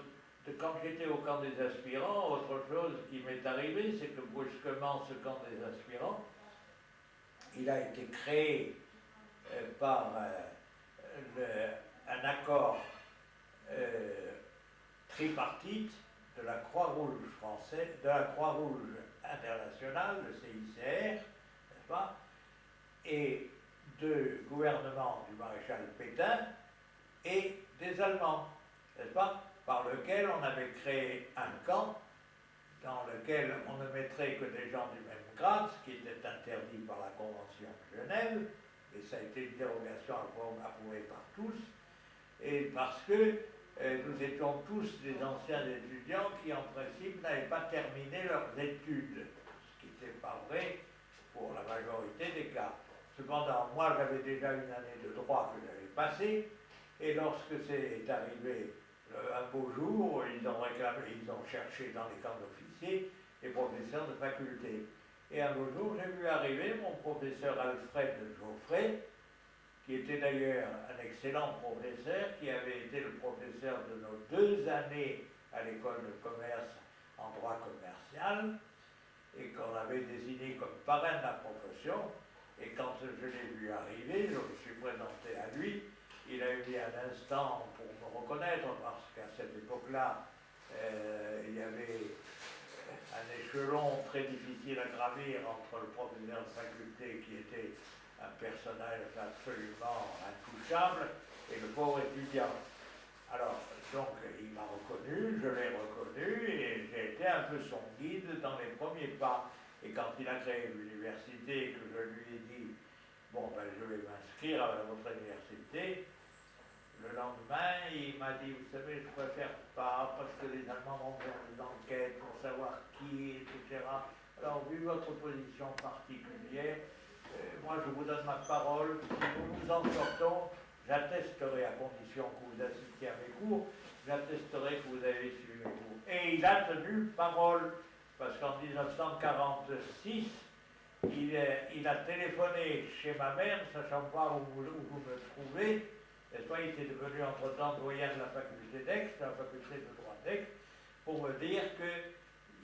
Quand j'étais au camp des aspirants, autre chose qui m'est arrivée, c'est que brusquement ce camp des aspirants, il a été créé par un accord tripartite de la Croix-Rouge française, de la Croix-Rouge internationale, le CICR, n'est-ce pas, et du gouvernement du maréchal Pétain et des Allemands, n'est-ce pas, par lequel on avait créé un camp dans lequel on ne mettrait que des gens du même grade, ce qui était interdit par la Convention de Genève, et ça a été une dérogation approuvée par tous, et parce que nous étions tous des anciens étudiants qui, en principe, n'avaient pas terminé leurs études, ce qui n'était pas vrai pour la majorité des cas. Cependant, moi, j'avais déjà une année de droit que j'avais passée, et lorsque c'est arrivé un beau jour, ils ont cherché dans les camps d'officiers les professeurs de faculté. Et un beau jour, j'ai vu arriver mon professeur Alfred Geoffrey, qui était d'ailleurs un excellent professeur, qui avait été le professeur de nos 2 années à l'école de commerce en droit commercial, et qu'on avait désigné comme parrain de la profession. Et quand je l'ai vu arriver, je me suis présenté à lui. Il a eu un instant pour me reconnaître, parce qu'à cette époque-là, il y avait un échelon très difficile à gravir entre le professeur de faculté, qui était un personnage absolument intouchable, et le pauvre étudiant. Alors, donc, il m'a reconnu, je l'ai reconnu, et j'ai été un peu son guide dans les premiers pas. Et quand il a créé l'université, que je lui ai dit, bon, ben, je vais m'inscrire à votre université, le lendemain, il m'a dit, vous savez, je préfère pas, parce que les Allemands vont faire des enquêtes pour savoir qui, etc. Alors, vu votre position particulière, moi, je vous donne ma parole, si nous nous en sortons, j'attesterai, à condition que vous assistiez à mes cours, j'attesterai que vous avez suivi mes cours. Et il a tenu parole, parce qu'en 1946, il a téléphoné chez ma mère, sachant pas où vous me trouvez, n'est-ce pas, il était devenu entre-temps doyen de la faculté d'Aix, de la faculté de droit d'Aix, pour me dire que,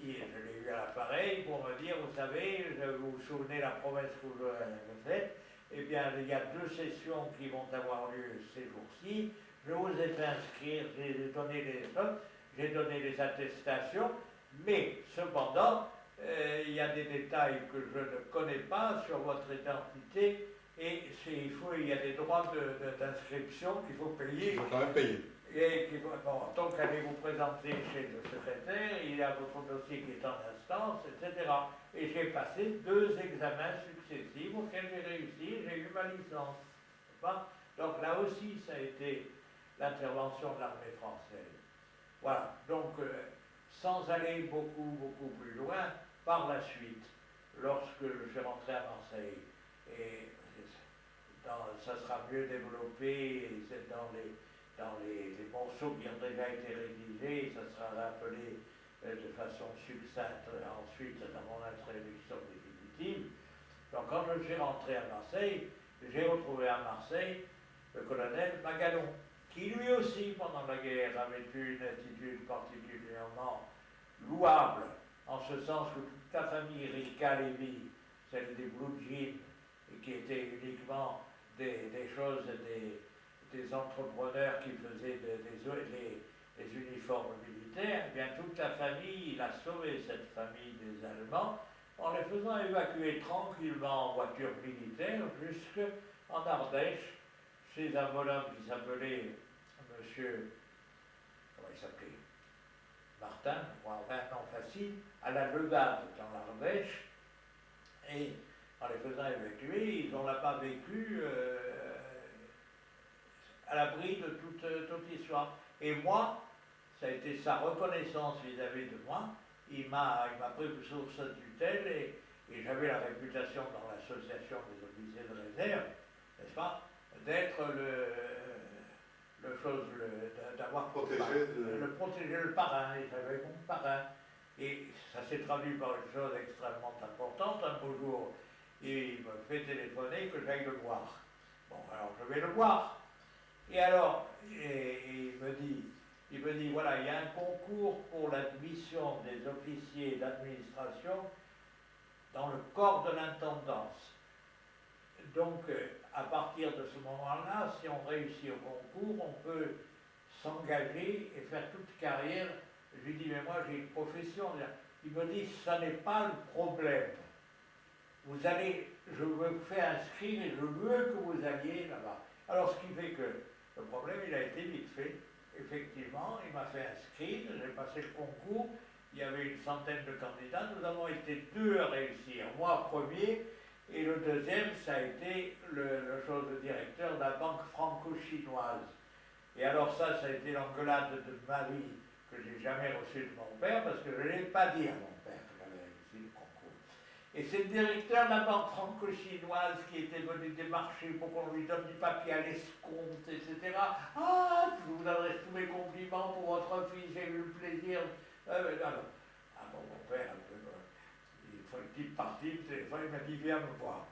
je l'ai eu à l'appareil, pour me dire, vous savez, vous vous souvenez de la promesse que vous avez faite, eh bien, il y a 2 sessions qui vont avoir lieu ces jours-ci, je vous ai fait inscrire, j'ai donné les attestations, mais cependant, il y a des détails que je ne connais pas sur votre identité, et il y a des droits d'inscription qu'il faut payer. Il faut quand même payer. Et donc allez vous présenter chez le secrétaire, il y a votre dossier qui est en instance, etc. Et j'ai passé 2 examens successifs auxquels j'ai réussi, j'ai eu ma licence. Donc là aussi, ça a été l'intervention de l'armée française. Voilà, donc sans aller beaucoup plus loin, par la suite, lorsque je suis rentré à Marseille, et ça sera mieux développé dans les morceaux qui ont déjà été rédigés, ça sera rappelé de façon succincte ensuite dans mon introduction définitive. Donc quand je suis rentré à Marseille, j'ai retrouvé à Marseille le colonel Magalon, qui lui aussi, pendant la guerre, avait eu une attitude particulièrement louable, en ce sens que toute la famille Ricca-Lévy, celle des Blue Jeans, qui étaient uniquement des choses, des entrepreneurs qui faisaient les uniformes militaires, eh bien toute la famille, il a sauvé cette famille des Allemands en les faisant évacuer tranquillement en voiture militaire jusqu'en Ardèche, chez un bonhomme qui s'appelait Monsieur, comment il s'appelait, Martin, un nom facile, à la Levade dans l'Ardèche, et en les faisant évacuer, ils ont là-bas vécu à l'abri de toute histoire. Et moi, ça a été sa reconnaissance vis-à-vis de moi. Il m'a pris sous sa tutelle et j'avais la réputation dans l'association des officiers de réserve, n'est-ce pas, d'être d'avoir protégé le parrain, et j'avais mon parrain. Et ça s'est traduit par une chose extrêmement importante. Un beau jour, il me fait téléphoner que j'aille le voir. Bon, alors je vais le voir. Et alors, il me dit, voilà, il y a un concours pour l'admission des officiers d'administration dans le corps de l'intendance. Donc, à partir de ce moment-là, si on réussit au concours, on peut s'engager et faire toute carrière. Je lui dis, mais moi j'ai une profession. Il me dit, ça n'est pas le problème. Vous allez, je veux vous faire inscrire et je veux que vous alliez là-bas. Alors, ce qui fait que le problème, il a été vite fait. Effectivement, il m'a fait inscrire, j'ai passé le concours, il y avait une centaine de candidats, nous avons été 2 à réussir. Moi, premier, et le deuxième, ça a été le chose de directeur de la banque franco-chinoise. Et alors ça a été l'engueulade de ma vie que j'ai jamais reçue de mon père, parce que je ne l'ai pas dit à mon père que j'avais réussi le concours. Et c'est le directeur de la banque franco-chinoise qui était venu démarcher pour qu'on lui donne du papier à l'escompte, etc. Ah, je vous adresse tous mes compliments pour votre fils, j'ai eu le plaisir. Alors, bon, mon père, il faut qu'il parte, le téléphone, il m'a dit, viens me voir.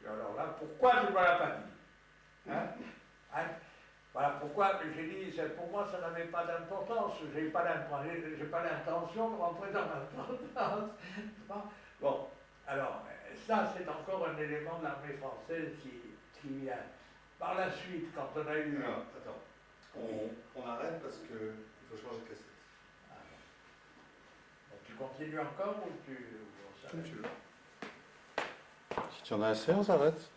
Et alors là, pourquoi je ne me l'ai pas dit, hein? Voilà pourquoi j'ai dit, pour moi, ça n'avait pas d'importance. Je n'ai pas l'intention de rentrer dans l'intendance. Bon, alors, ça, c'est encore un élément de l'armée française qui vient. Par la suite, quand on a eu... Alors, attends, on arrête parce qu'il faut changer de cassette. Ah, bon. Tu continues encore ou tu... Comme tu veux. Si tu en as assez, on s'arrête.